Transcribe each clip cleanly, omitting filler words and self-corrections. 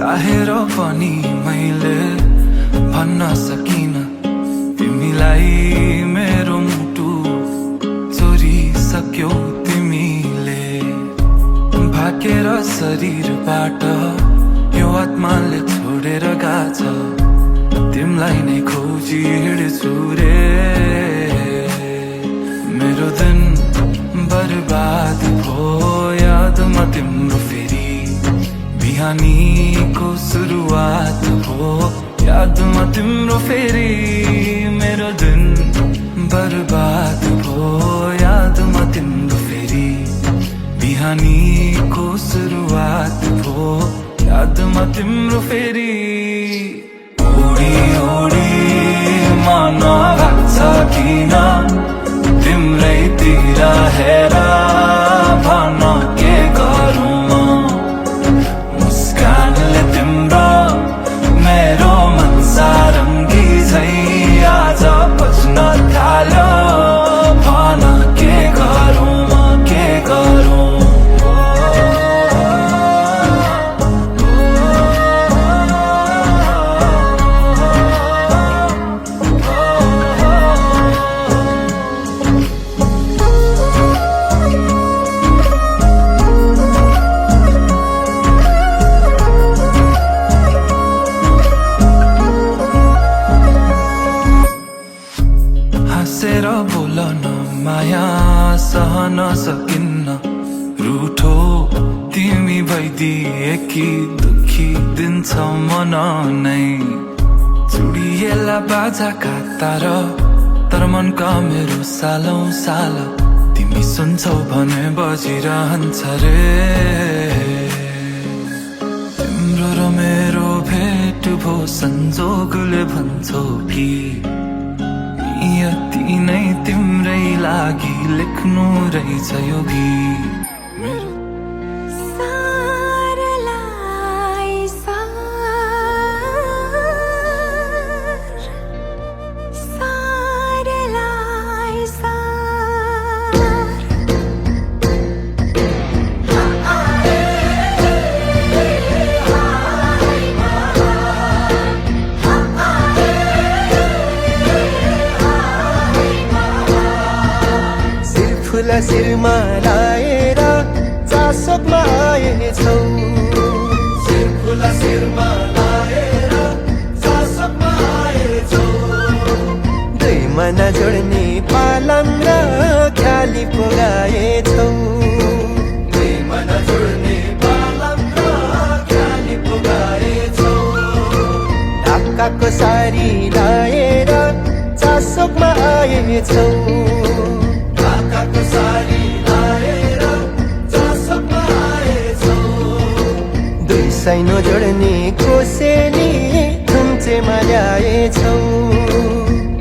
चाहेर पनि मैले भन्न सकिन तिमीलाई मेरो मुटु चोरिसक्यौ तिमीले भाकेर शरीरबाट यो आत्माले छोडेर गाछ तिमीलाई नै खोजी हिँड्छु रे मेरो दिन बर्बाद भो यादमा तिम्रो फेरि बिहानीको सुरुवात हो यादमा तिम्रो फेरि मेरो दिन बर्बाद भो यादमा तिम्रो फेरि बिहानीको सुरुवात हो यादमा तिम्रो फेरि ओडी ओडी मन लाग्छ किन तिम्रैतिर हेर भन के गरौँ म मुस्कानले तिम्रो मेरो मन सारङ्गी झै आज बज्न थाल्यो भन के गरौँ म के गरौँ हाँसेर बोलन माया सहन सकिन्न रूठो तिमी भइदिएकी दुखी दिन्छ मन नै चुडिएला बाजाका तार तर मनका मेरो सालौं साल तिमी सुन्छौ भने बजिरहन्छ रे तिम्रो र मेरो भेट भो संजोगले भन्छौ कि यति नै तिम्रै लागि लेख्नु रहेछ यो गीत मेरो फुला शिरमा लाएर चासोकमा आएछौ फुला शिरमा लाएर चासोकमा आएछौ दुई मना जोड्ने पालन र ख्याली पुगाएछौ दुई मना जोड्ने पालन र ख्याली पुगाएछौ ढाकाको सारी लाएर चासोकमा आएछौ ढाकाको सारी लाएर चासोकमा आएछौ दुई साइनो जोड्ने कोसेली थुम्चेमा ल्याएछौ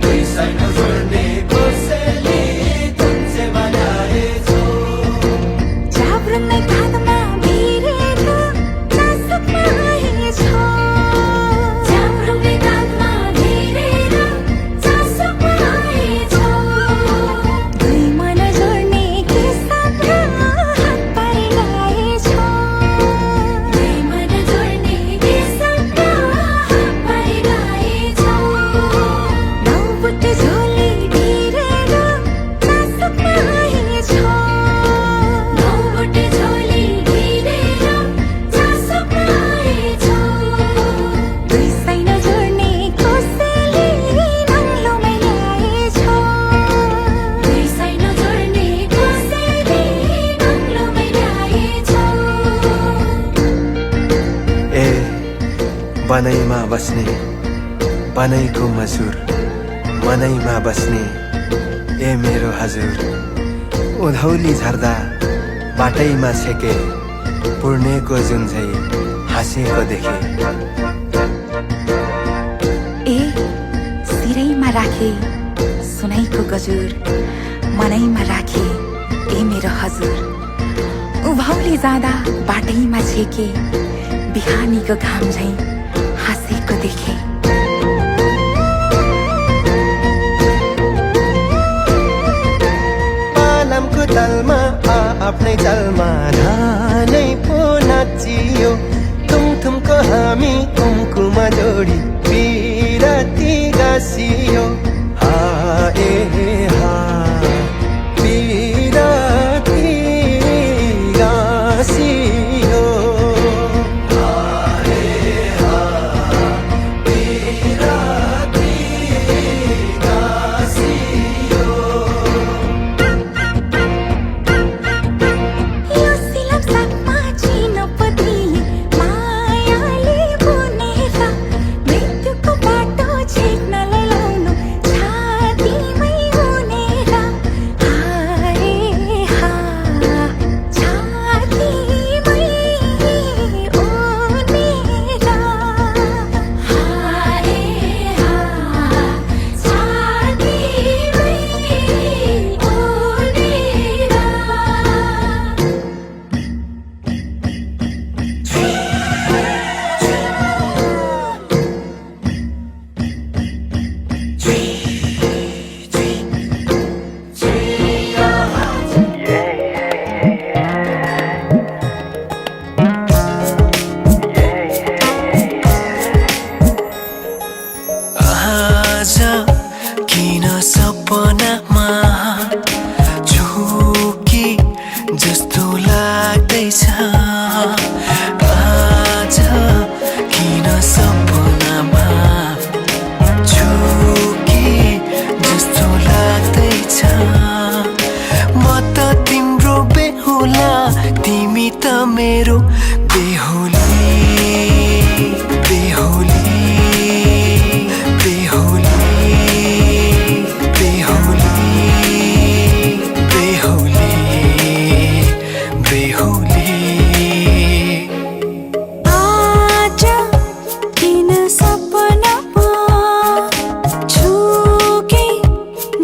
दुई साइनो जोड्ने कोसेली थुम्चेमा ल्याएछौ जाब्रुङ्गै काँधमा भिरेर चासोकमा आएछौ जाब्रुङ्गै काँधमा भिरेर चासोकमा आएछौ दुई मन जोड्ने किस्सामा हात पारिरहेछौ दुई मन जोड्ने किस्सामा हात पारिरहेछौ नौबुट्टे झोली भिरेर चासोकमा आएछौ नौबुट्टे झोली भिरेर चासोकमा आएछौ दुई साइनो जोड्ने कोसेली नङ्लोमै ल्याएछौ दुई साइनो जोड्ने कोसेली नङ्लोमै ल्याएछौ ए बनैमा बस्ने बनैको मजुर मनैमा बस्ने ए मेरो हजुर उधौली झर्दा बाटैमा छेके पुर्णेको जुन झै हाँसेको देखे ए सिरैमा राखे सुनैको गजुर मनैमा राखे ए मेरो हजुर उभौली जाँदा बाटैमा छेके बिहानीको घाम झै हाँसेको देखे पालमको तलमा आफ्नै जलमा धानै पो नाचियो थुमथुमको हामी कुमकुम जोडी बिराती गाँसियो हा ए हा बिराती गाँसियो यो सिलम साथमा चिन पतिले मायाले बुनेर मृत्युको बाटो छेक्नलाई लाउनु छातीमै हुनेर हाय हा छातीमै हुनेर हाय हा छातीमै हुनेर आज किन सपनामा झुकी जस्तो लाग्दैछ आज किन सपनामा झुकी जस्तो लाग्दैछ म त तिम्रो बेहुला तिमी त मेरो बेहुली बेहुली बेहुली बेहुली बेहुली बेहुली आज किन सपनामा झुके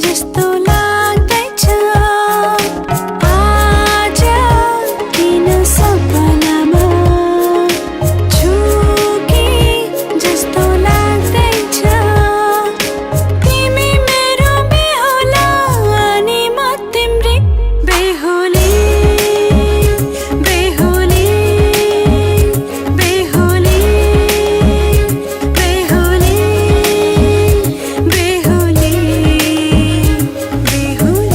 जस्तो लाग्दैछ आज किन सपनामा झुके जस्तो लाग्दैछ तिमी मेरो बेहुला अनि म तिम्रै बेहुली बेहुली बेहुली बेहुली बेहुली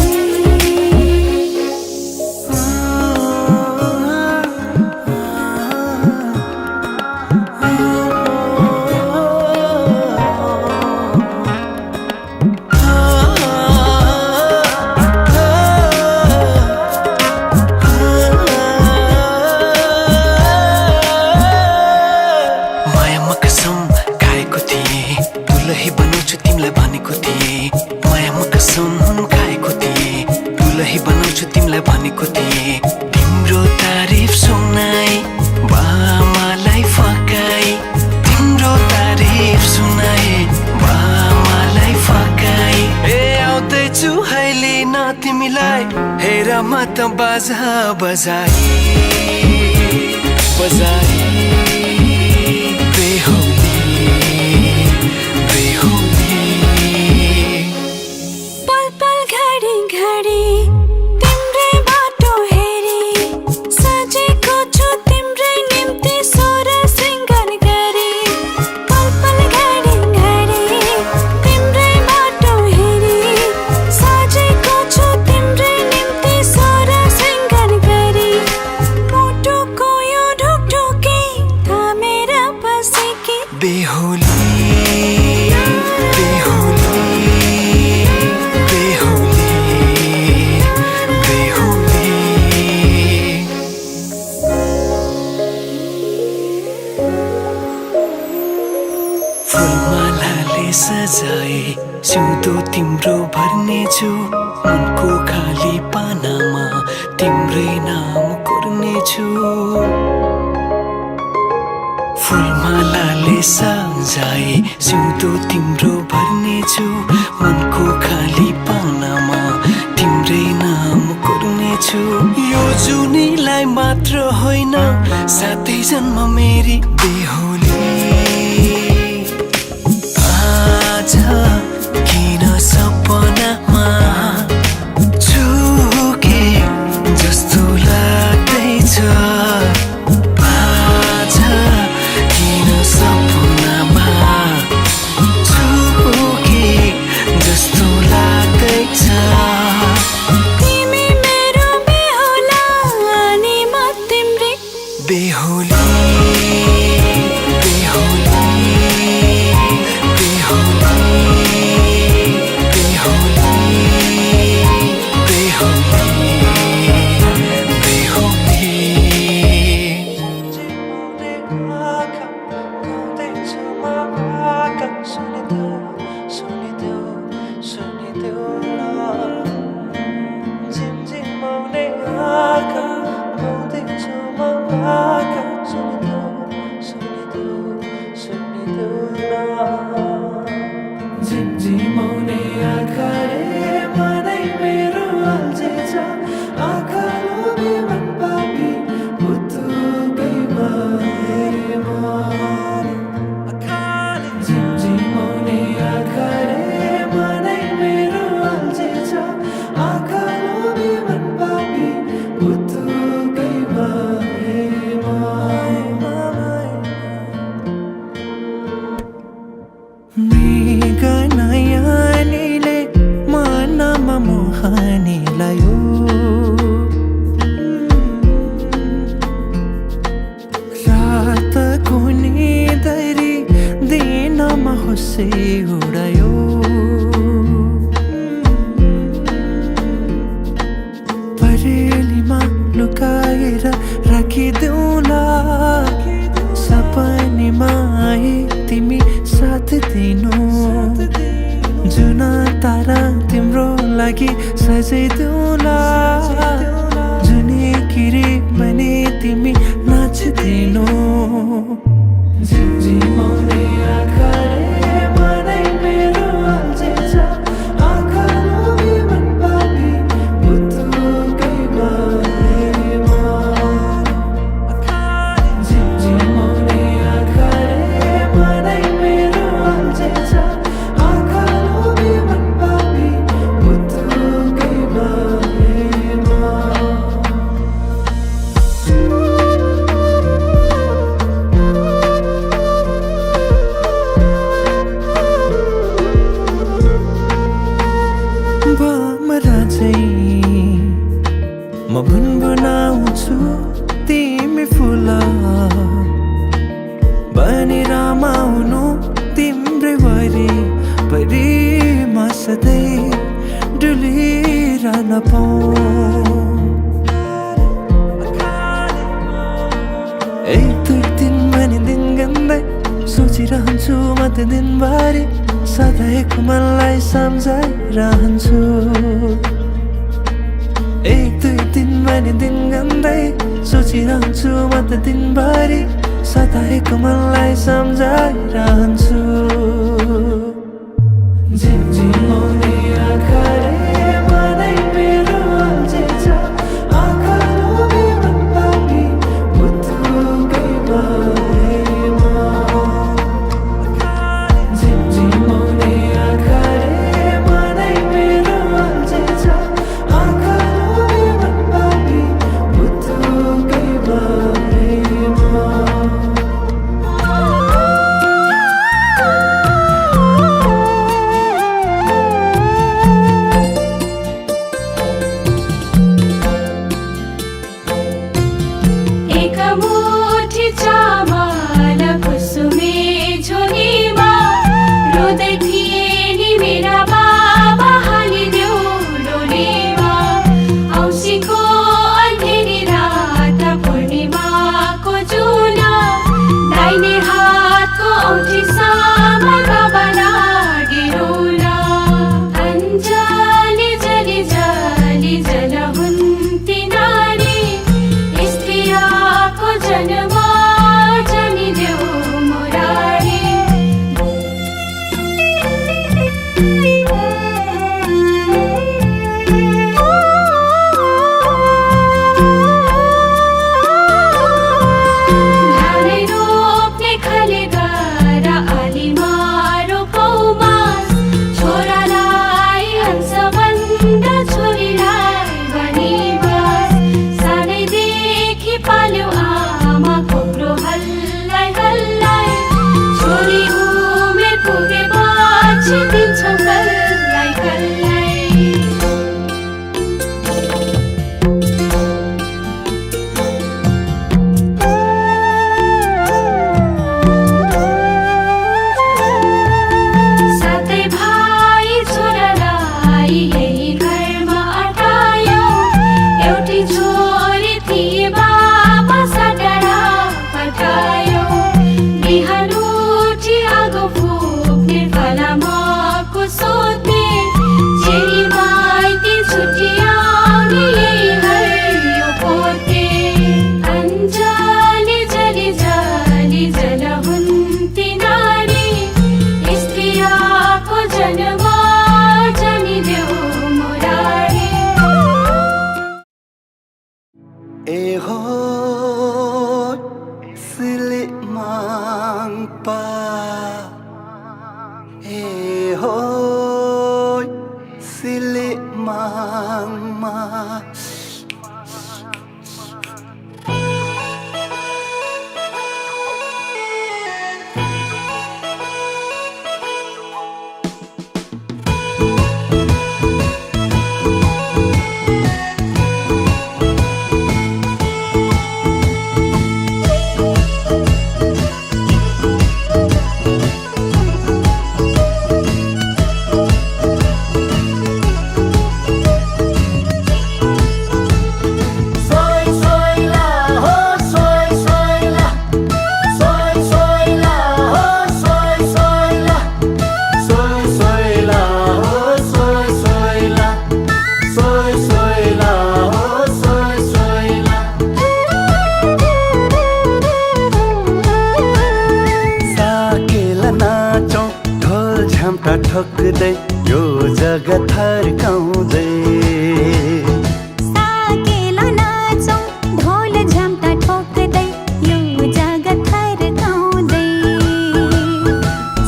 मायामा कसम खाएको थिएँ दुलही बनाउँछु तिमीलाई भनेको थिएँ मायामा कसम खाएको थिएँ दुलही बनाउँछु तिमीलाई भनेको थिएँ तिम्रो तारिफ सुनाई बामालाई फकाई तिम्रो तारिफ सुनाई बामालाई फकाई ए आउँदैछु अहिले न तिमीलाई हेर म त बाजा बजाई बजाई बेहुली बेहुली पल पल घडी घडी तिम्रै बाटो हेरी सजेको छु तिम्रै निम्ति सोर सिंगार गरी पल पल घडी घडी तिम्रै बाटो हेरी सजेको छु तिम्रै निम्ति सोर सिंगार गरी मुटुको यो ढुकढुकी थामेर बसेकी बेहुली बेहुली बेहुली बेहुली फुलमालाले सजाए सिउँदो तिम्रो भर्नेछु मनको खाली पानामा तिम्रै नाम कोर्नेछु फुलमालाले सजाए सिउँदो तिम्रो भर्नेछु मनको खाली पानामा तिम्रै नाम कोर्नेछु यो जुनीलाई मात्र होइन साथै जन्म मेरी बेहुली आज किन सपनामा झुके जस्तो लाग्दैछ आज किन सजाइदेऊला जुनी किरी भने तिमी नाच्दिनौ झिमझिमाउने आँखाले मनै मेरो अल्झिन्छ आँखा लोभी मन पापी पुतुकै बारेमा झिमझिमाउने आँखाले मनै मेरो अल्झिन्छ आँखा लोभी मन पापी पुतुकै बारेमा भमरा चाहिँ म गुनगुनाउँछु तिमी फुल बनी रमाउनु तिम्रै वरिपरिमा सधैँ डुलिरहन पाऊँ एक दुई दिन भने दिन गन्दै सोचिरहन्छु म त दिनभरि सधैँको मनलाई सम्झाइरहन्छु एक दुई दिन भने दिन गन्दै सोचिरहन्छु म त दिनभरि सधैँको मनलाई सम्झाइरहन्छु झिमझिमाउने आँखाले मनै मेरो अल्झिन्छ आँखा लोभी मन पापी पुतुकै बारेमा झिमझिमाउने आँखाले मनै मेरो अल्झिन्छ आँखा लोभी मन पापी पुतुकै बारेमा एक मुठी चामल कुसुमे झोलीमा रुँदै थिए नि मेरा बाबा हालिदेऊ डोलीमा औँसीको अँधेरी रात पूर्णिमाको जुला दाहिने हातको औँठी सामा बाबा लागेरुला अञ्जली जली जली जलहुन्ती नारी स्त्रियाको जन्म जनिदेऊ मुरारी धानै रोप्ने खाले गर आलीमा रोपौमा छोरालाई हंसभन्दा छोरीलाई बनिबास सानैदेखि पाल्यो आमा कोक्रो हल्लाई हल्लाई छोरी उमेर पुगेपछि दिन्छौ कल्लाई कल्लाई सातै भाइ छोरालाई यही घरमा अटायो एउटी छोरी थिए बाबा सटारा पठायो बिहान उठी आगो फुक्ने फलामको सोध्ने चेली माइती छुट्याउने यही हरियो पोते अञ्जली जली जली जलहुन्ती नारी स्त्रियाको जन्म जनिदेऊ मुरारी ए हो सिले मांगपा ए हो सिले मांगमा ठोक्दै यो जगत थर्काउँदै साकेला नाचौँ ढोल झ्याम्टा ठोक्दै यो जगत थर्काउँदै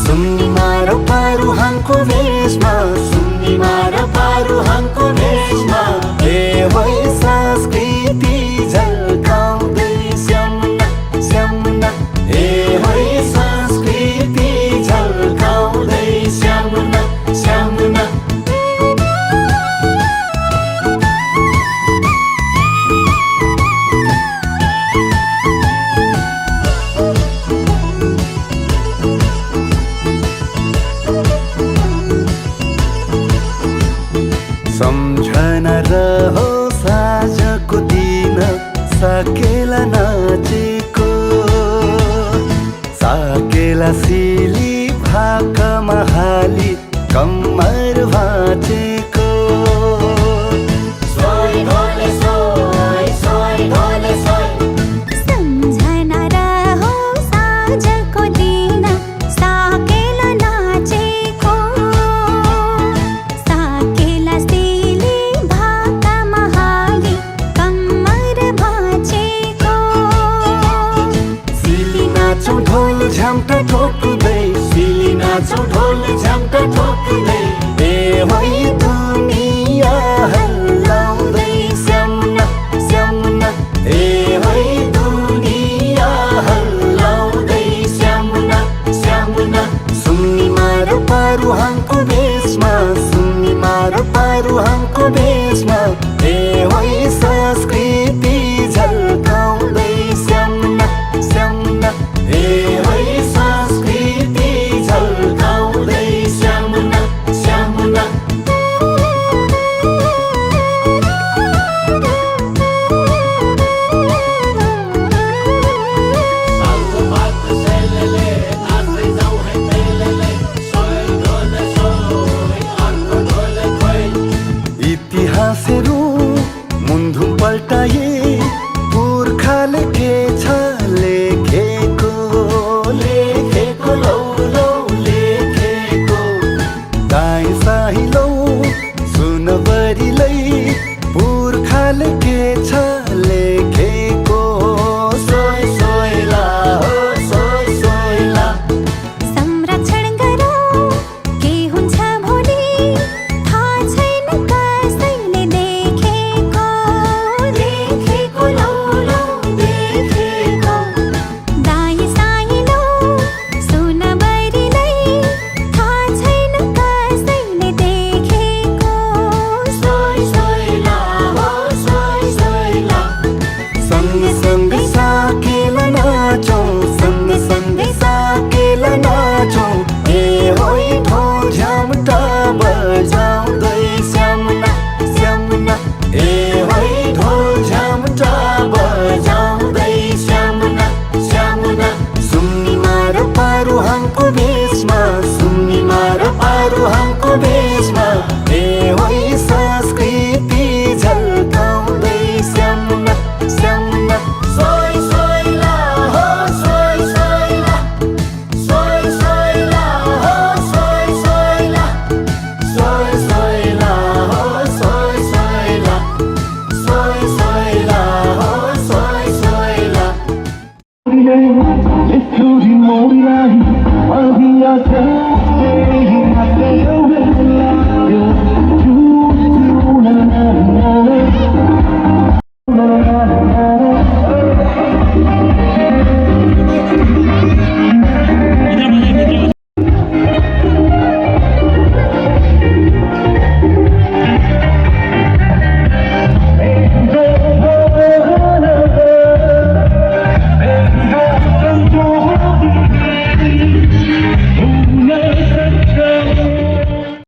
सुन्नीमा र पारुहाङको भेषमा सुन्नीमा र पारुहाङको भेषमा ए होइ संस्कृति झल्काउँदै श्यामुना श्यामुना ए होइ संस्कृति झल्काउँदै श्यामुना श्यामुना सम्झना रहो साँझको दिन साकेला नाचेको साकेला सिली भाकामा हाली कम्मर भाँचेको सम्झना रहो साँझको दिन साकेला नाचेको साकेला सिली भाकामा हाली कम्मर भाँचेको सिली नाचौँ ढोल झ्याम्टा